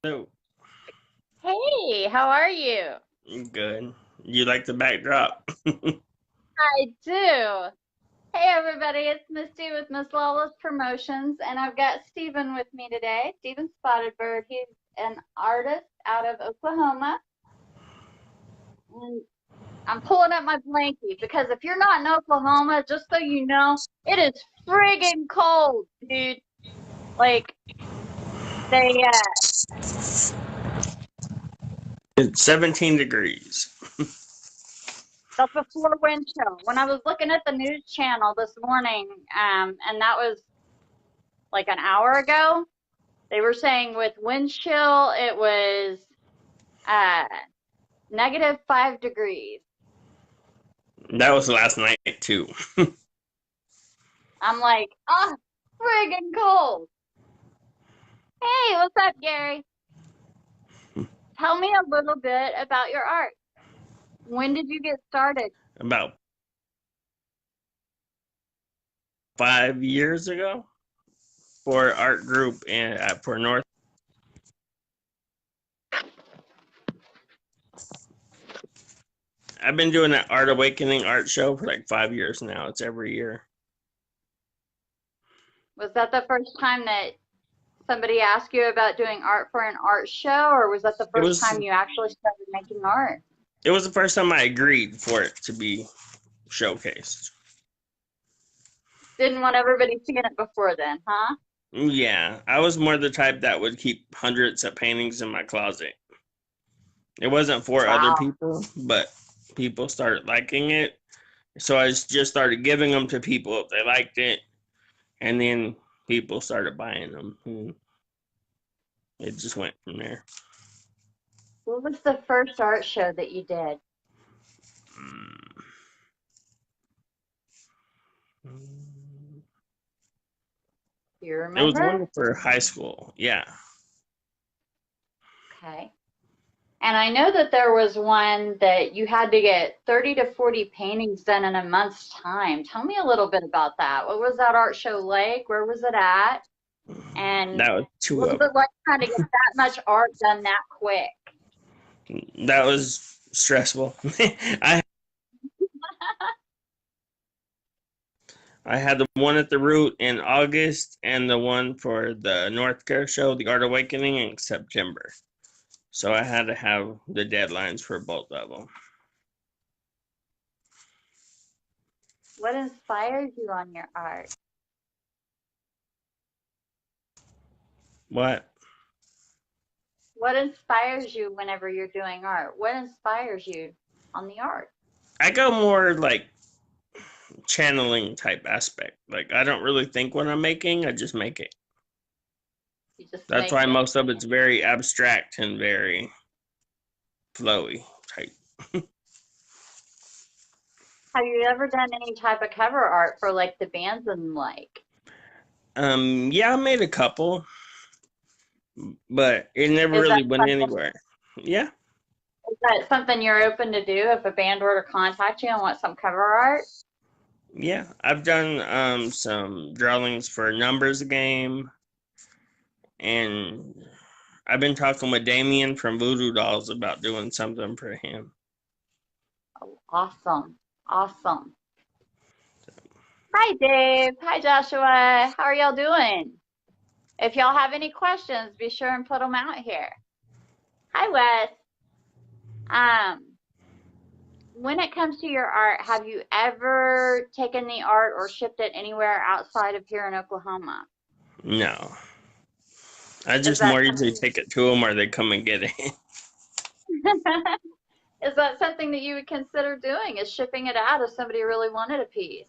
Oh, Hey, how are you? good. You like the backdrop? I do. Hey, everybody, it's Misty with Miss Lawless Promotions, and I've got Steven with me today. Steven Spottedbird. He's an artist out of Oklahoma. And I'm pulling up my blankie because if you're not in Oklahoma, just so you know, it is friggin' cold, dude. Like, they, It's 17 degrees. the before wind chill. When I was looking at the news channel this morning, and that was like an hour ago, they were saying with wind chill, it was uh, -5 degrees. That was last night too. I'm like, oh, friggin' cold. Hey, what's up, Gary? Tell me a little bit about your art. When did you get started? About 5 years ago for art group and for North. I've been doing that Art Awakening art show for like 5 years now. It's every year. Was that the first time that somebody asked you about doing art for an art show, or was that the It first was time you actually started making art? it was the first time I agreed for it to be showcased. Didn't want everybody seeing it before then, huh? Yeah, I was more the type that would keep hundreds of paintings in my closet. It wasn't for other Wow. people, but people started liking it. So I just started giving them to people if they liked it, and then people started buying them. And it just went from there. What was the first art show that you did? Do you It was remember? one for high school. Yeah. Okay. And I know that there was one that you had to get 30 to 40 paintings done in a month's time. Tell me a little bit about that. What was that art show like? Where was it at? And That was two what was of it like trying to get that much art done that quick? them. That was stressful. I I had the one at the Root in August and the one for the North Care show, the Art Awakening, in September. So I had to have the deadlines for both of them. What inspires you on your art? What? What inspires you whenever you're doing art? What inspires you on the art? I go more like channeling type aspect. Like I don't really think what I'm making, I just make it. You just That's make why it. most of it's very abstract and very flowy type. Have you ever done any type of cover art for like the bands and like? Yeah, I made a couple, but it never Is that really went something anywhere. Yeah, Is that something you're open to do if a band were to contact you and want some cover art? yeah. I've done some drawings for Numbers Game, and I've been talking with Damien from Voodoo Dolls about doing something for him. Oh, awesome. Awesome. Hi, Dave. Hi, Joshua. How are y'all doing? If y'all have any questions, be sure and put them out here. Hi, Wes. Um, when it comes to your art, have you ever taken the art or shipped it anywhere outside of here in Oklahoma? No, I Is just that more usually something take it to them or they come and get it. is that something that you would consider doing, is shipping it out if somebody really wanted a piece?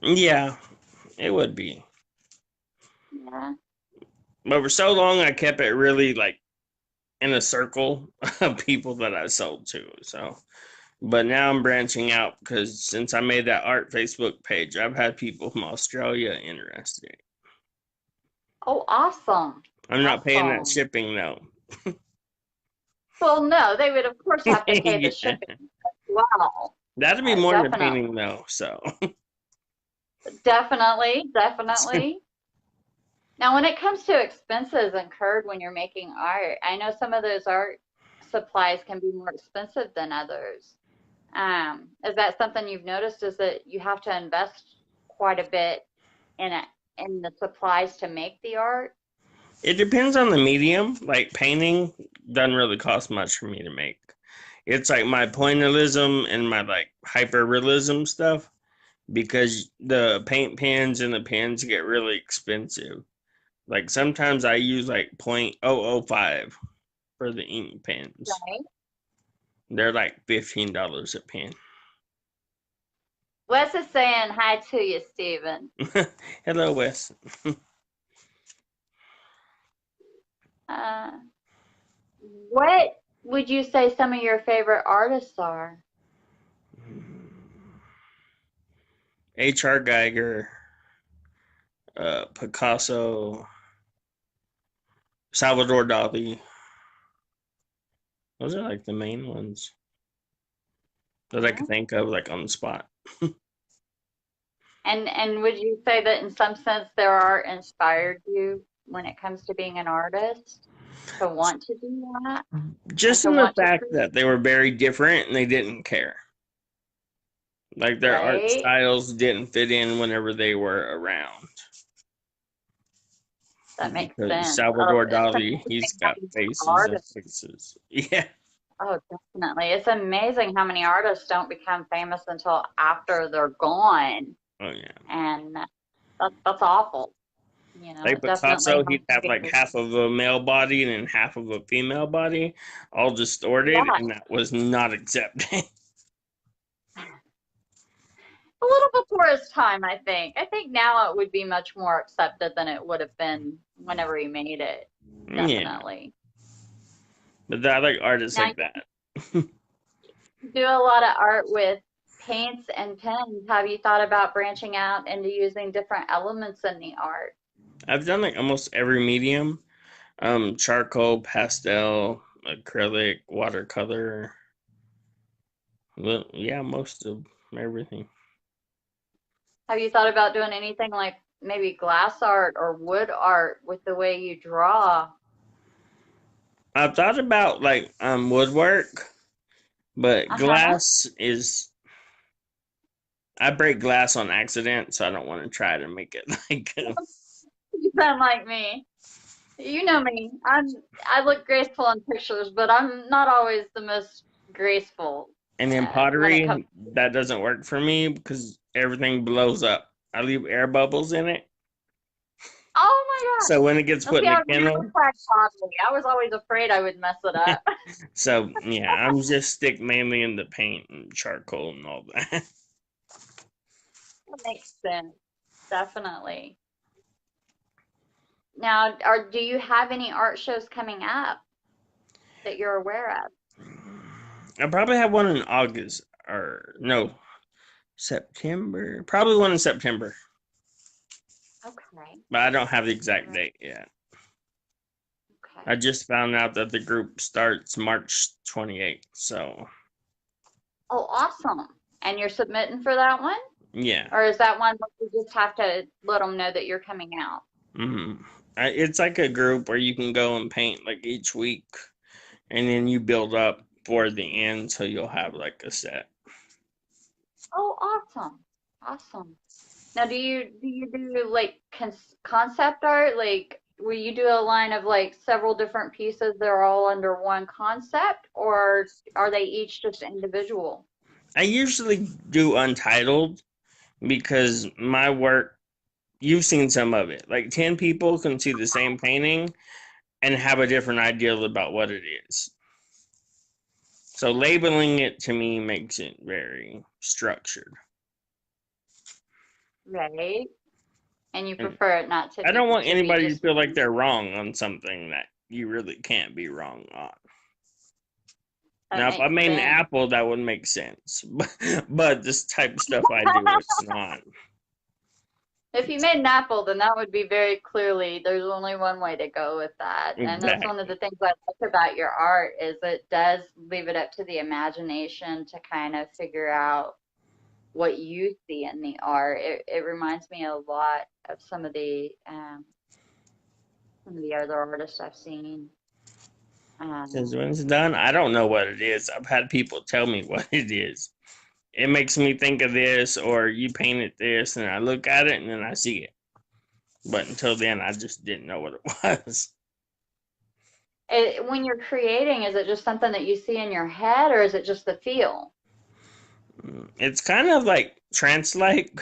Yeah, it would be. Yeah. But for so long, I kept it really like in a circle of people that I sold to. So, but now I'm branching out because since I made that art Facebook page, I've had people from Australia interested. Oh, awesome. I'm not paying that Awesome. shipping though. Well, no, they would, of course, have to pay the Yeah. shipping as well. That'd be more than a Definitely. painting though. So, Definitely. Definitely. Now, when it comes to expenses incurred when you're making art, I know some of those art supplies can be more expensive than others. Is that something you've noticed? Is that you have to invest quite a bit in it, in the supplies to make the art? It depends on the medium. Like painting doesn't really cost much for me to make. It's like my pointillism and my like hyper realism stuff because the paint pens and the pens get really expensive. Like sometimes I use like 0.005 for the ink pens. Right. They're like $15 a pen. Wes is saying hi to you, Stephen. Hello, Wes. Uh, what would you say some of your favorite artists are? H.R. Geiger, Picasso, Salvador Dali. Those are like the main ones that I Yeah. could think of, like on the spot. And would you say that in some sense their art inspired you when it comes to being an artist to want to do that and Just to in the want to fact create, that they were very different and they didn't care. Like their art right? styles didn't fit in whenever they were around. That makes Because sense. Oh, Salvador it's Dali, he's amazing how got many faces and artists. faces. Yeah. Oh, definitely. It's amazing how many artists don't become famous until after they're gone, Oh yeah. and that's awful. You know, Like it definitely Picasso, has he'd to have like be. half of a male body and then half of a female body, all distorted, Yeah, and that was not accepted. a little before his time, I think. I think now it would be much more accepted than it would have been whenever he made it. Yeah. Definitely. But I like artists Now like that. you do a lot of art with paints and pens. Have you thought about branching out into using different elements in the art? I've done like almost every medium. Charcoal, pastel, acrylic, watercolor. Well, yeah, most of everything. Have you thought about doing anything like maybe glass art or wood art with the way you draw? I've thought about like woodwork, but Uh-huh. glass is I break glass on accident, so I don't want to try to make it like You sound like me. You know me. I look graceful in pictures, but I'm not always the most graceful and in when it comes. pottery that doesn't work for me because everything blows up. I leave air bubbles in it. Oh my gosh. So when it gets Now put see, in a I've never kennel, tried pottery. I was always afraid I would mess it up. so yeah, I'm just stick mainly in the paint and charcoal and all that. That makes sense. Definitely. Now, do you have any art shows coming up that you're aware of? I probably have one in August or no, September. Probably one in September, Okay. but I don't have the All exact right. date yet. I Okay. just found out that the group starts March 28th. So, Oh, awesome. And you're submitting for that one? yeah. Or is that one where you just have to let them know that you're coming out? hmm It's like a group where you can go and paint like each week and then you build up for the end so you'll have like a set. Oh, awesome. Awesome. Now, do you do like concept art? Like, will you do a line of like several different pieces that are all under one concept, or are they each just individual? I usually do untitled because my work, you've seen some of it. Like 10 people can see the same painting and have a different idea about what it is. So labeling it to me makes it very structured. Right. And you And prefer it not to I don't be want anybody to just feel like they're wrong on something that you really can't be wrong on. that Now, if I makes made an sense. apple, that would make sense. But this type of stuff I do, it's not. If you made an apple, then that would be very clearly there's only one way to go with that. And that's one of the Exactly. things I like about your art is it does leave it up to the imagination to kind of figure out what you see in the art. It reminds me a lot of some of the some of the other artists I've seen. Because when it's done, I don't know what it is. I've had people tell me what it is. It makes me think of this, or you painted this, and I look at it and then I see it. But until then, I just didn't know what it was. When you're creating, is it just something that you see in your head, or is it just the feel? It's kind of like trance-like.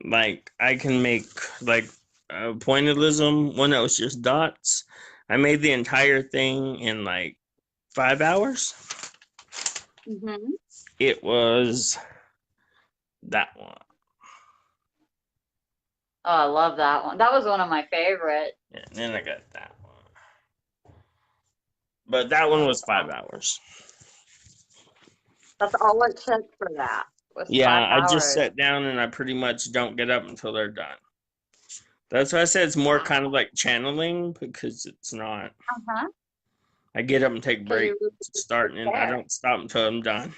Like I can make like a pointillism one that was just dots. I made the entire thing in like 5 hours. Mm-hmm. It was that one. Oh, I love that one. That was one of my favorites. Yeah, and then I got that one. But that one was 5 hours. That's all it took for that was Yeah, five I just hours. sat down and I pretty much don't get up until they're done. That's why I said it's more kind of Wow. like channeling because it's not. Uh-huh. I get up and take Because breaks, you're really start, and I there. don't stop until I'm done.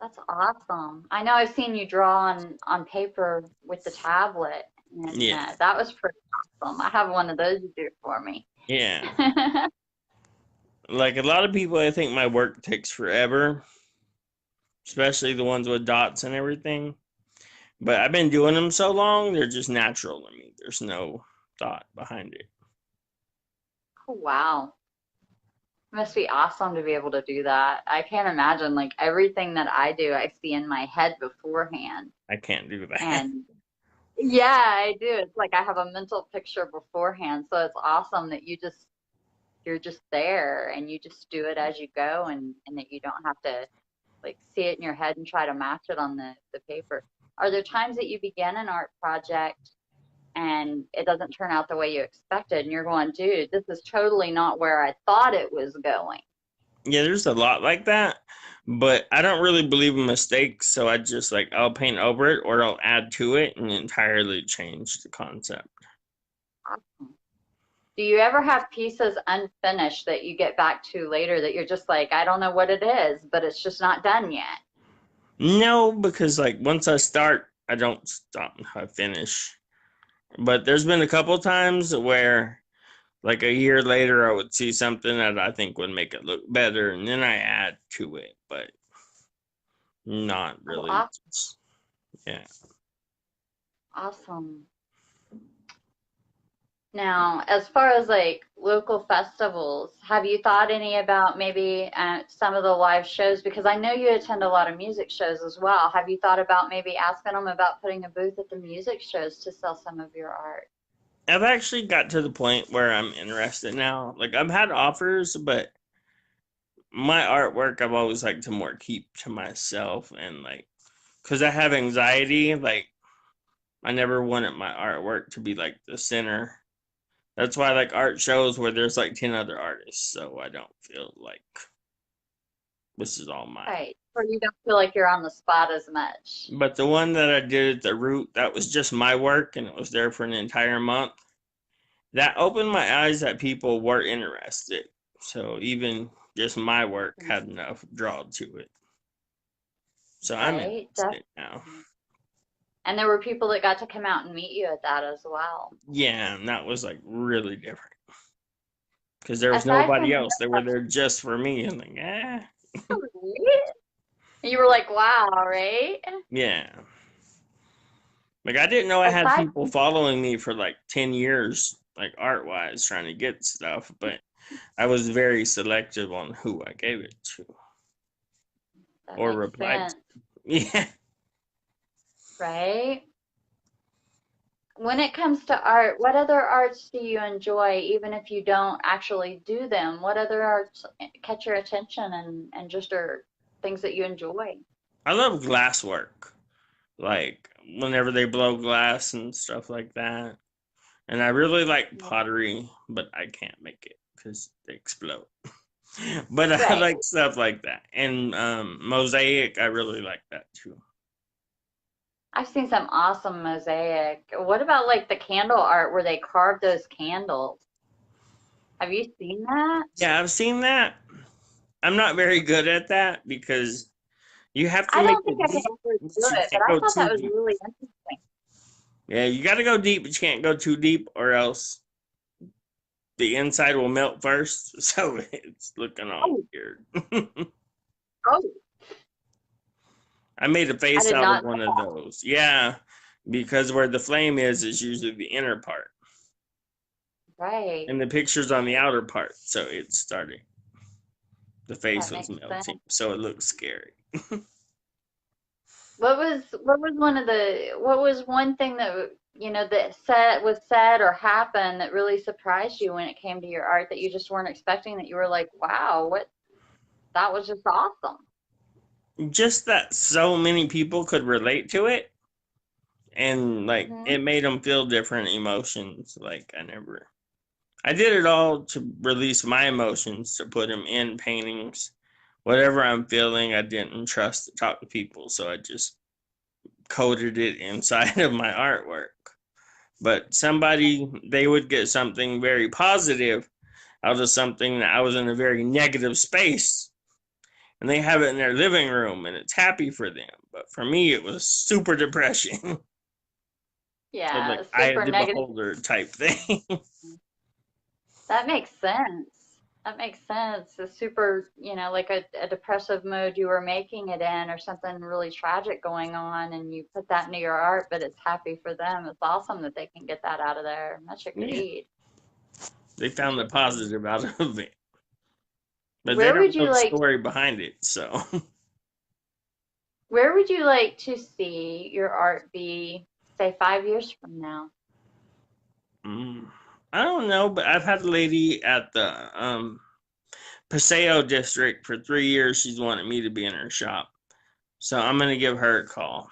That's awesome. I know I've seen you draw on paper with the tablet, and Yeah, that was pretty awesome. I have one of those you do for me. yeah. Like a lot of people, I think my work takes forever, especially the ones with dots and everything. But I've been doing them so long, they're just natural to me. There's no thought behind it. Oh, wow. It must be awesome to be able to do that. I can't imagine, like, everything that I do, I see in my head beforehand. I can't do that. And yeah, I do. It's like I have a mental picture beforehand. So it's awesome that you're just there and you just do it as you go, and that you don't have to like see it in your head and try to match it on the paper. Are there times that you begin an art project and it doesn't turn out the way you expected and you're going, dude, this is totally not where I thought it was going? Yeah, there's a lot like that, but I don't really believe in mistakes, so I just like I'll paint over it or I'll add to it and entirely change the concept. Awesome. Do you ever have pieces unfinished that you get back to later that you're just like, I don't know what it is, but it's just not done yet? No, because like once I start, I don't stop until I finish. But there's been a couple times where like a year later I would see something that I think would make it look better and then I add to it, but not Oh, really. awesome. Yeah. Awesome. Now, as far as like local festivals, have you thought any about maybe some of the live shows? Because I know you attend a lot of music shows as well. Have you thought about maybe asking them about putting a booth at the music shows to sell some of your art? I've actually got to the point where I'm interested now. Like I've had offers, but my artwork I've always liked to more keep to myself and like because I have anxiety, like I never wanted my artwork to be like the center. That's why I like art shows where there's like 10 other artists, so I don't feel like this is all mine. Right. Or you don't feel like you're on the spot as much. But the one that I did at the Root, that was just my work and it was there for an entire month. That opened my eyes that people were interested. So even just my work had enough draw to it. So I'm Right. interested now. And there were people that got to come out and meet you at that as well. Yeah, and that was like really different. Because there was Aside nobody from else. They were there just for me. And like, you were like, wow, right? yeah. Like I didn't know I had Aside people following me for like 10 years, like art wise, trying to get stuff, but I was very selective on who I gave it to that or makes replied sense, to. Yeah. right? When it comes to art, what other arts do you enjoy, even if you don't actually do them? What other arts catch your attention and just are things that you enjoy? I love glass work. Like whenever they blow glass and stuff like that. And I really like pottery, but I can't make it because they explode. But I Right. like stuff like that. And mosaic, I really like that too. I've seen some awesome mosaic. What about like the candle art where they carve those candles? Have you seen that? Yeah, I've seen that. I'm not very good at that because you have to I make don't think it I could deep, ever but do you it, but can't I go thought too that was deep. really interesting. Yeah, you got to go deep, but you can't go too deep, or else the inside will melt first. So it's looking all weird. Oh, I made a I face did out of not. one of those. Yeah, because where the flame is usually the inner part, Right. and the picture's on the outer part. So it's starting. The face That was makes sense. melting, so it looked scary. What was one thing that that was said or happened that really surprised you when it came to your art that you just weren't expecting, that you were like, wow, that was just awesome. Just that so many people could relate to it, and like Mm-hmm. it made them feel different emotions. Like I did it all to release my emotions, to put them in paintings. Whatever I'm feeling, I didn't trust to talk to people, so I just coded it inside of my artwork. But they would get something very positive out of something that I was in a very negative space, and they have it in their living room and it's happy for them. But for me, it was super depression. So Yeah, like I super am the negative. beholder type thing. That makes sense. That makes sense. A super, like a depressive mode you were making it in, or something really tragic going on, and you put that into your art, but it's happy for them. It's awesome that they can get that out of there. Much Yeah, agreed. they Much found the agreed. positive out of it, but they Where don't would know you the like story behind it. So where would you like to see your art be, say, 5 years from now? mm, I don't know, but I've had a lady at the Paseo district for 3 years. She's wanted me to be in her shop, so I'm gonna give her a call.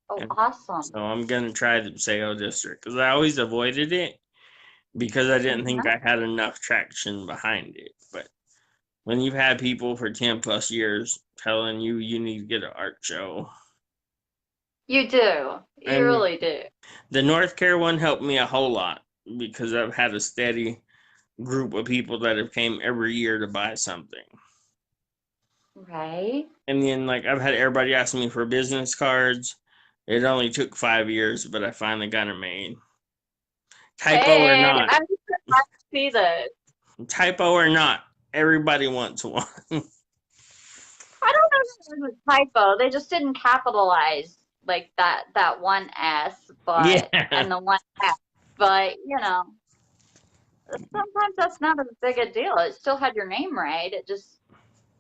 Oh, And so awesome. I'm gonna try the Paseo district because I always avoided it because I didn't think Hmm. I had enough traction behind it. But when you've had people for 10 plus years telling you you need to get an art show, You do. You and really do. the North Care one helped me a whole lot because I've had a steady group of people that have came every year to buy something. Right? And then like I've had everybody ask me for business cards. It only took 5 years, but I finally got them made. Typo or Hey, not, I'm surprised to see this. typo or not, everybody wants one. I don't know if it was a typo. They just didn't capitalize like that one S, but Yeah, and the one F. But sometimes that's not as big a deal. It still had your name right. It just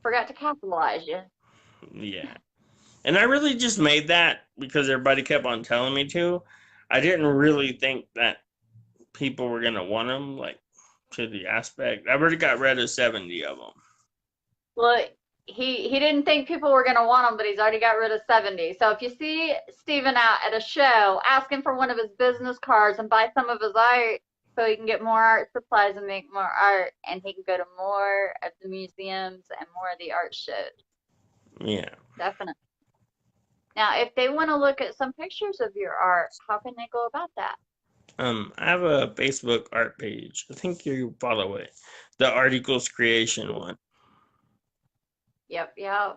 forgot to capitalize you. yeah. And I really just made that because everybody kept on telling me to. I didn't really think that people were gonna want them, like to the aspect. I already got rid of 70 of them. Well, he didn't think people were going to want him, but he's already got rid of 70. So if you see Steven out at a show, ask him for one of his business cards and buy some of his art so he can get more art supplies and make more art, and he can go to more of the museums and more of the art shows. Yeah. Definitely. Now, if they want to look at some pictures of your art, how can they go about that? I have a Facebook art page. I think you follow it. The Articles Creation one. Yep, yep. I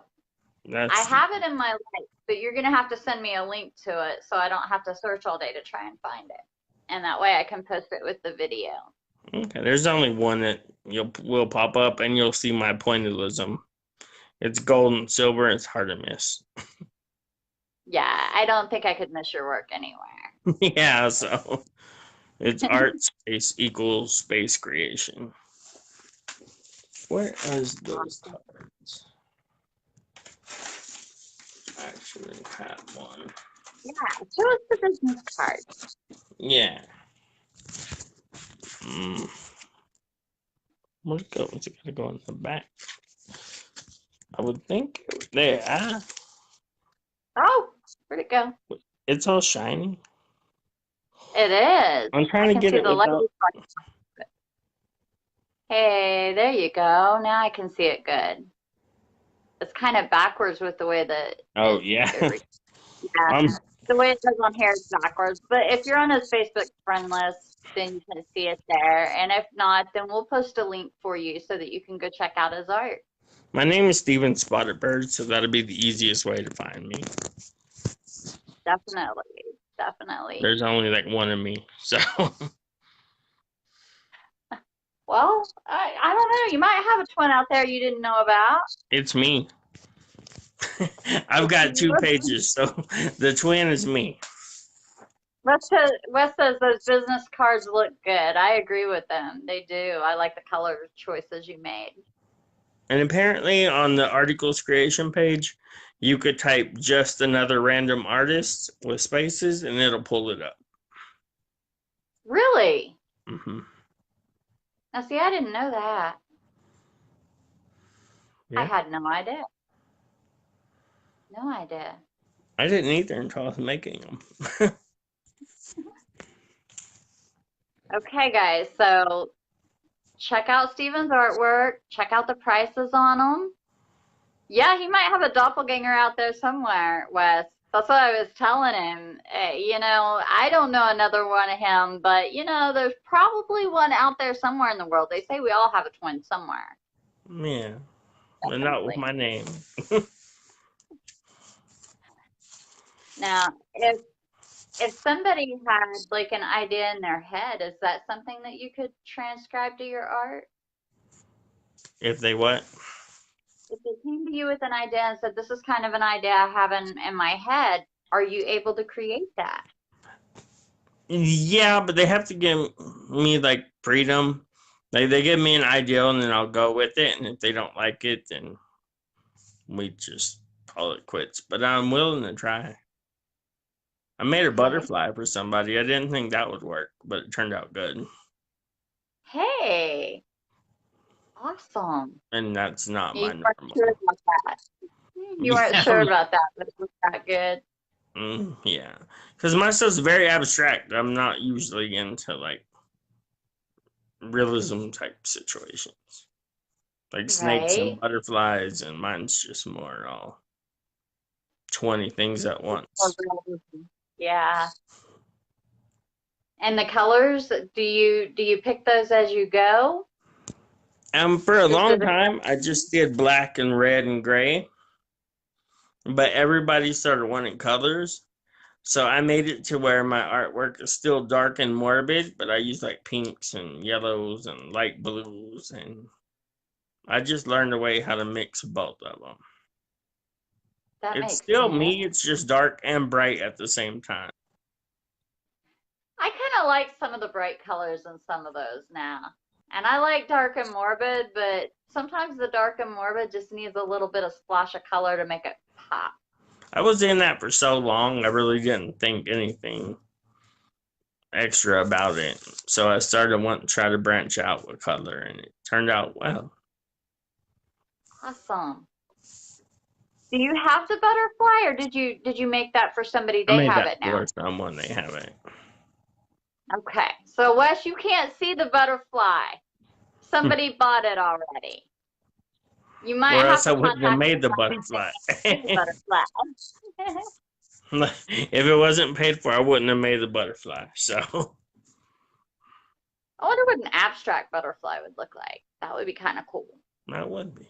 That's have it in my life, but you're going to have to send me a link to it so I don't have to search all day to try and find it. And that way I can post it with the video. okay. There's only one that will pop up, and you'll see my pointillism. It's gold and silver. It's hard to miss. Yeah, I don't think I could miss your work anywhere. Yeah. So it's art space equals space creation. Where is those Awesome. cards? I actually have one. Yeah, show us the business card. Yeah. Mm. Where'd it go? Is it gonna go in the back? I would think there. Oh, where'd it go? It's all shiny. It is. I'm I trying to can get see it the light. without. Hey, there you go. Now I can see it good. It's kind of backwards with the way that Oh yeah. yeah, I'm. the way it says on here is backwards. But if you're on his Facebook friend list, then you can see it there. And if not, then we'll post a link for you so that you can go check out his art. My name is Steven Spottedbird, so that'll be the easiest way to find me. Definitely. definitely. There's only like one of me, so. Well, I don't know. You might have a twin out there you didn't know about. It's me. I've got 2 pages, so the twin is me. Wes says those business cards look good. I agree with them. They do. I like the color choices you made. And apparently on the articles creation page, you could type just another random artist with spaces and it'll pull it up. Really? Mm-hmm. Now, see, I didn't know that. Yeah. I had no idea. No idea. I didn't either until I was making them. Okay, guys. So check out Steven's artwork. Check out the prices on them. Yeah, he might have a doppelganger out there somewhere, Wes. That's what I was telling him. You know, I don't know another one of him, but, you know, there's probably one out there somewhere in the world. They say we all have a twin somewhere. Yeah, but not with my name. Now, if somebody had like an idea in their head, is that something that you could transcribe to your art? If they what? If they came to you with an idea and said, this is kind of an idea I have in my head, are you able to create that? Yeah, but they have to give me like freedom. Like they give me an idea and then I'll go with it. And if they don't like it, then we just call it quits. But I'm willing to try. I made a butterfly for somebody. I didn't think that would work, but it turned out good. Hey, awesome. And that's not You my weren't normal. sure about that. You weren't sure about that, but it was that good. Yeah, because my stuff's very abstract. I'm not usually into like realism type situations, like snakes and butterflies, and mine's just more all 20 things at once. Yeah. And the colors, do you pick those as you go? For a long time, I just did black and red and gray, but everybody started wanting colors. So I made it to where my artwork is still dark and morbid, but I use like pinks and yellows and light blues, and I just learned a way how to mix both of them. It's still me, it's just dark and bright at the same time. I kind of like some of the bright colors in some of those now. And I like dark and morbid, but sometimes the dark and morbid just needs a little bit of splash of color to make it pop. I was in that for so long, I really didn't think anything extra about it. So I started wanting to try to branch out with color, and it turned out well. Awesome. Do you have the butterfly, or did you make that for somebody? They have it now. For someone, they have it. Okay, so Wes, you can't see the butterfly. Somebody bought it already. You might or have else to I wouldn't have made the butterfly. If it wasn't paid for, I wouldn't have made the butterfly. So I wonder what an abstract butterfly would look like. That would be kind of cool. That would be.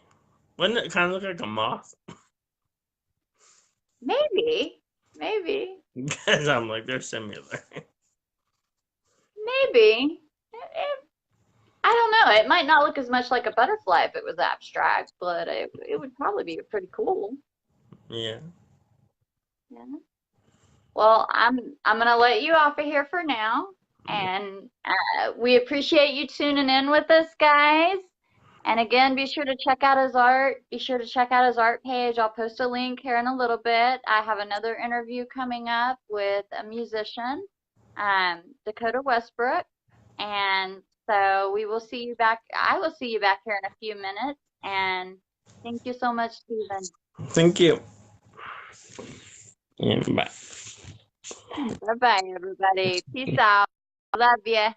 Wouldn't it kind of look like a moth? Maybe. Because I'm like, they're similar. Maybe. I don't know. It might not look as much like a butterfly if it was abstract, but it would probably be pretty cool. Yeah. Well, I'm gonna let you off of here for now, and we appreciate you tuning in with us, guys. And again, be sure to check out his art. Be sure to check out his art page. I'll post a link here in a little bit. I have another interview coming up with a musician, Dakota Westbrook, and so we will see you back. I will see you back here in a few minutes. And thank you so much, Steven. Thank you. And bye. Bye-bye, everybody. Peace out. Love you.